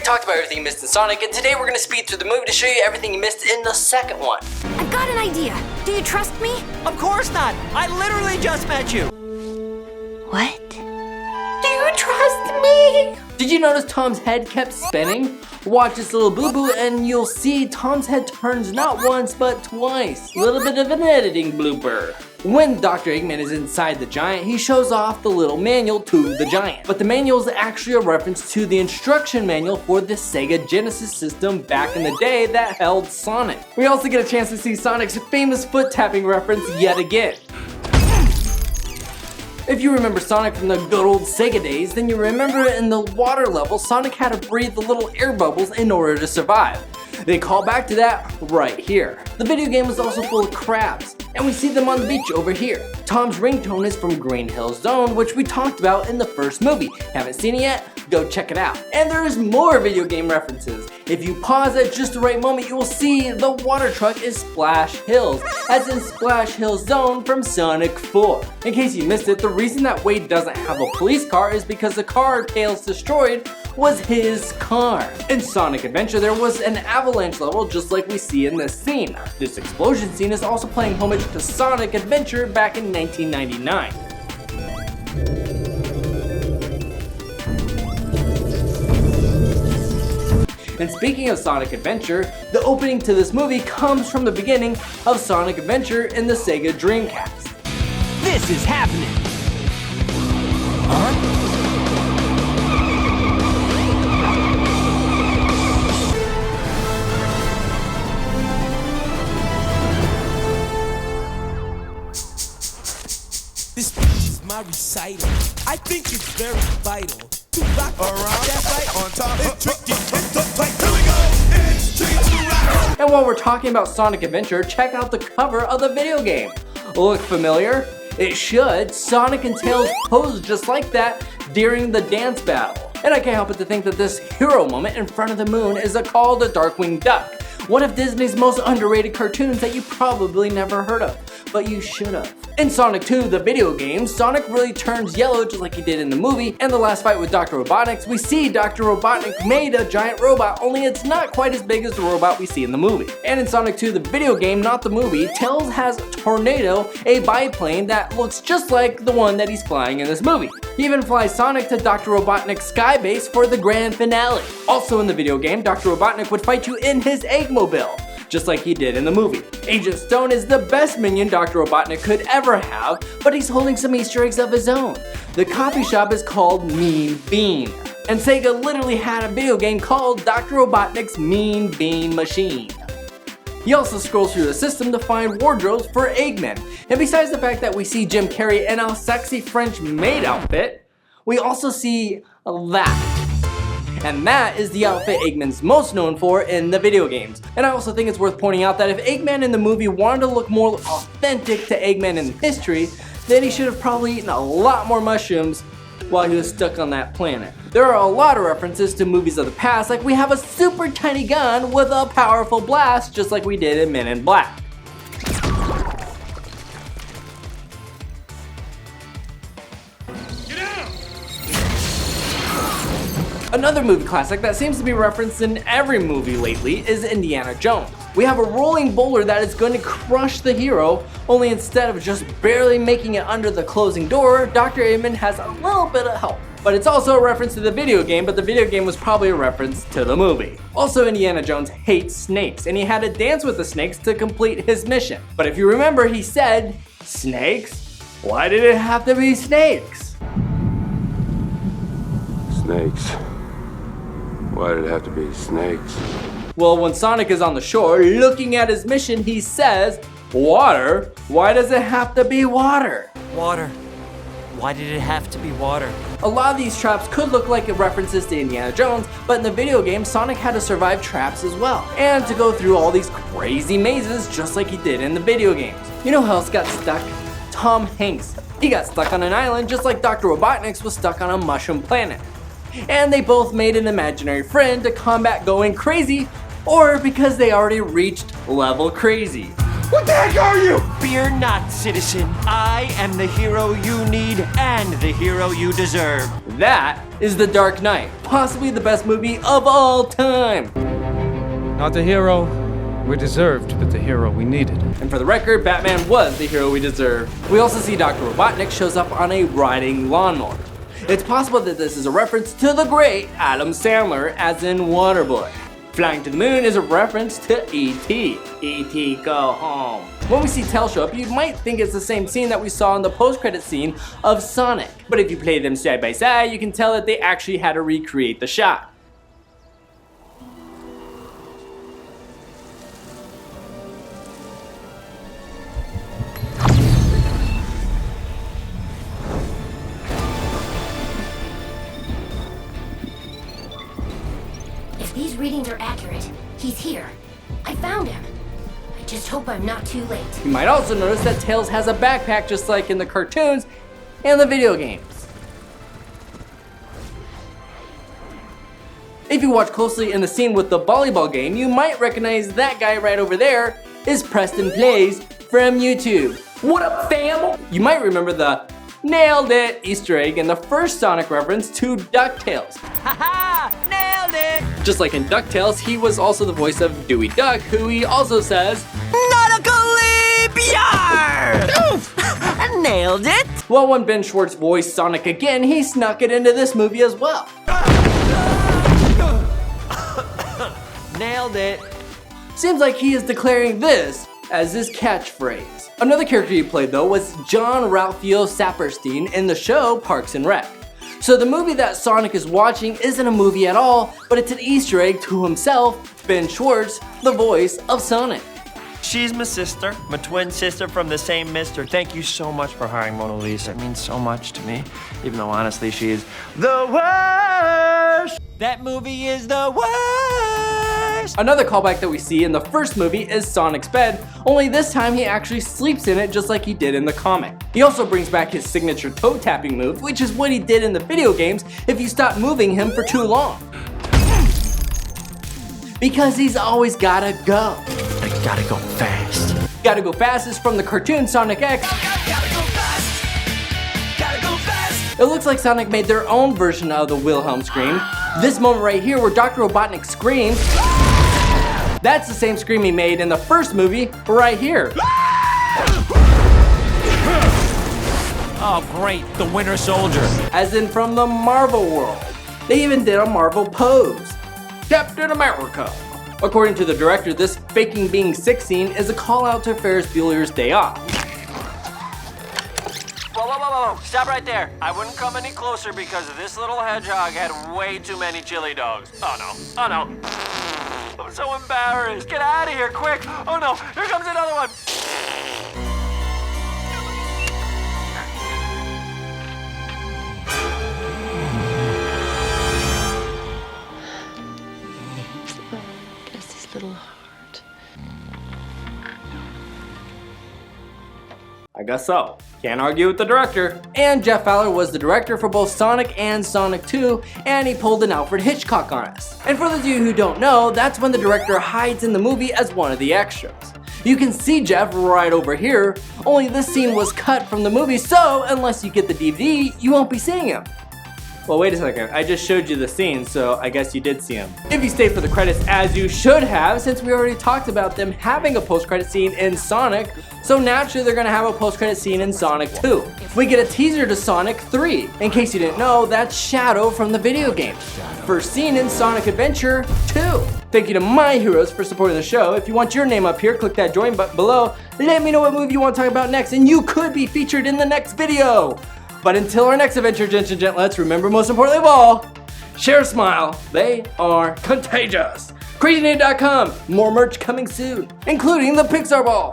talked about everything you missed in Sonic, and today we're going to speed through the movie to show you everything you missed in the second one. I've got an idea. Do you trust me? Of course not. I literally just met you. What? Do you trust me? Did you notice Tom's head kept spinning? Watch this little boo-boo and you'll see Tom's head turns not once but twice. A little bit of an editing blooper. When Dr. Eggman is inside the giant, he shows off the little manual to the giant. But the manual is actually a reference to the instruction manual for the Sega Genesis system back in the day that held Sonic. We also get a chance to see Sonic's famous foot tapping reference yet again. If you remember Sonic from the good old Sega days, then you remember in the water level, Sonic had to breathe the little air bubbles in order to survive. They call back to that right here. The video game was also full of crabs, and we see them on the beach over here. Tom's ringtone is from Green Hill Zone, which we talked about in the first movie. Haven't seen it yet? Go check it out. And there is more video game references. If you pause at just the right moment, you will see the water truck is Splash Hills, as in Splash Hill Zone from Sonic 4. In case you missed it, the reason that Wade doesn't have a police car is because the car Tails destroyed was his car. In Sonic Adventure, there was an avalanche level just like we see in this scene. This explosion scene is also playing homage to Sonic Adventure back in 1999. And speaking of Sonic Adventure, the opening to this movie comes from the beginning of Sonic Adventure in the Sega Dreamcast. This is happening. Huh? This is my recital. I think it's very vital to rock around that right on top of tricky. Here we go. It's tricky to rock. And while we're talking about Sonic Adventure, check out the cover of the video game. Look familiar? It should. Sonic and Tails pose just like that during the dance battle. And I can't help but to think that this hero moment in front of the moon is a call to Darkwing Duck, one of Disney's most underrated cartoons that you probably never heard of, but you should have. In Sonic 2, the video game, Sonic really turns yellow just like he did in the movie. And the last fight with Dr. Robotnik, we see Dr. Robotnik made a giant robot, only it's not quite as big as the robot we see in the movie. And in Sonic 2, the video game, not the movie, Tails has Tornado, a biplane that looks just like the one that he's flying in this movie. He even flies Sonic to Dr. Robotnik's sky base for the grand finale. Also in the video game, Dr. Robotnik would fight you in his Eggmobile, just like he did in the movie. Agent Stone is the best minion Dr. Robotnik could ever have, but he's holding some Easter eggs of his own. The coffee shop is called Mean Bean, and Sega literally had a video game called Dr. Robotnik's Mean Bean Machine. He also scrolls through the system to find wardrobes for Eggman, and besides the fact that we see Jim Carrey in a sexy French maid outfit, we also see that. And that is the outfit Eggman's most known for in the video games. And I also think it's worth pointing out that if Eggman in the movie wanted to look more authentic to Eggman in history, then he should have probably eaten a lot more mushrooms while he was stuck on that planet. There are a lot of references to movies of the past, like we have a super tiny gun with a powerful blast, just like we did in Men in Black. Another movie classic that seems to be referenced in every movie lately is Indiana Jones. We have a rolling boulder that is going to crush the hero, only instead of just barely making it under the closing door, Dr. Eggman has a little bit of help. But it's also a reference to the video game, but the video game was probably a reference to the movie. Also, Indiana Jones hates snakes, and he had to dance with the snakes to complete his mission. But if you remember, he said, "Snakes? Why did it have to be snakes?" Snakes. Why did it have to be snakes? Well, when Sonic is on the shore looking at his mission, he says, "Water? Why does it have to be water?" Water. Why did it have to be water? A lot of these traps could look like references to Indiana Jones, but in the video game, Sonic had to survive traps as well, and to go through all these crazy mazes just like he did in the video games. You know who else got stuck? Tom Hanks. He got stuck on an island just like Dr. Robotnik was stuck on a mushroom planet. And they both made an imaginary friend to combat going crazy, or because they already reached level crazy. What the heck are you? Fear not, citizen. I am the hero you need and the hero you deserve. that is The Dark Knight, possibly the best movie of all time. Not the hero we deserved, but the hero we needed. And for the record, Batman was the hero we deserved. We also see Dr. Robotnik shows up on a riding lawnmower. It's possible that this is a reference to the great Adam Sandler, as in Waterboy. Flying to the Moon is a reference to E.T. E.T. go home. When we see Tails show up, you might think it's the same scene that we saw in the post-credit scene of Sonic. But if you play them side by side, you can tell that they actually had to recreate the shot. If these readings are accurate, he's here. I found him. I just hope I'm not too late. You might also notice that Tails has a backpack just like in the cartoons and the video games. If you watch closely in the scene with the volleyball game, you might recognize that guy right over there is Preston Plays from YouTube. What up, fam? You might remember the nailed it Easter egg in the first Sonic reference to DuckTales. Haha! Nailed it! Just like in DuckTales, he was also the voice of Dewey Duck, who he also says, Nautical leap! Yar! Oof! Nailed it! well, when Ben Schwartz voiced Sonic again, he snuck it into this movie as well. Nailed it! Seems like he is declaring this as his catchphrase. Another character he played though was John Ralphio Saperstein in the show Parks and Rec. So the movie that Sonic is watching isn't a movie at all, but it's an Easter egg to himself, Ben Schwartz, the voice of Sonic. She's my sister, my twin sister from the same mister. Thank you so much for hiring Mona Lisa. It means so much to me, even though honestly she is the worst. That movie is the worst! Another callback that we see in the first movie is Sonic's bed, only this time he actually sleeps in it just like he did in the comic. He also brings back his signature toe tapping move, which is what he did in the video games if you stop moving him for too long. Because he's always gotta go. I gotta go fast. Gotta Go Fast is from the cartoon Sonic X. Gotta go fast. Gotta go fast. It looks like Sonic made their own version of the Wilhelm scream. This moment right here where Dr. Robotnik screams, that's the same scream he made in the first movie right here. Oh great, the Winter Soldier. As in from the Marvel world. They even did a Marvel pose. Captain America. According to the director, this faking being sick scene is a call out to Ferris Bueller's Day Off. Whoa, whoa, whoa, whoa, stop right there. I wouldn't come any closer because this little hedgehog had way too many chili dogs. Oh no, oh no. I'm so embarrassed. Get out of here, quick. Oh no, here comes another one. Little heart. I guess so. Can't argue with the director. And Jeff Fowler was the director for both Sonic and Sonic 2, and he pulled an Alfred Hitchcock on us. And for those of you who don't know, that's when the director hides in the movie as one of the extras. You can see Jeff right over here, only this scene was cut from the movie, so unless you get the DVD, you won't be seeing him. Well, wait a second, I just showed you the scene, so I guess you did see him. If you stay for the credits, as you should have, since we already talked about them having a post-credit scene in Sonic, so naturally they're gonna have a post-credit scene in Sonic 2. We get a teaser to Sonic 3. In case you didn't know, that's Shadow from the video game. First seen in Sonic Adventure 2. Thank you to my heroes for supporting the show. If you want your name up here, click that join button below. Let me know what movie you want to talk about next, and you could be featured in the next video. But until our next adventure, gents and gentlets, remember most importantly of all, share a smile. They are contagious. CrazyNate.com, more merch coming soon, including the Pixar Ball.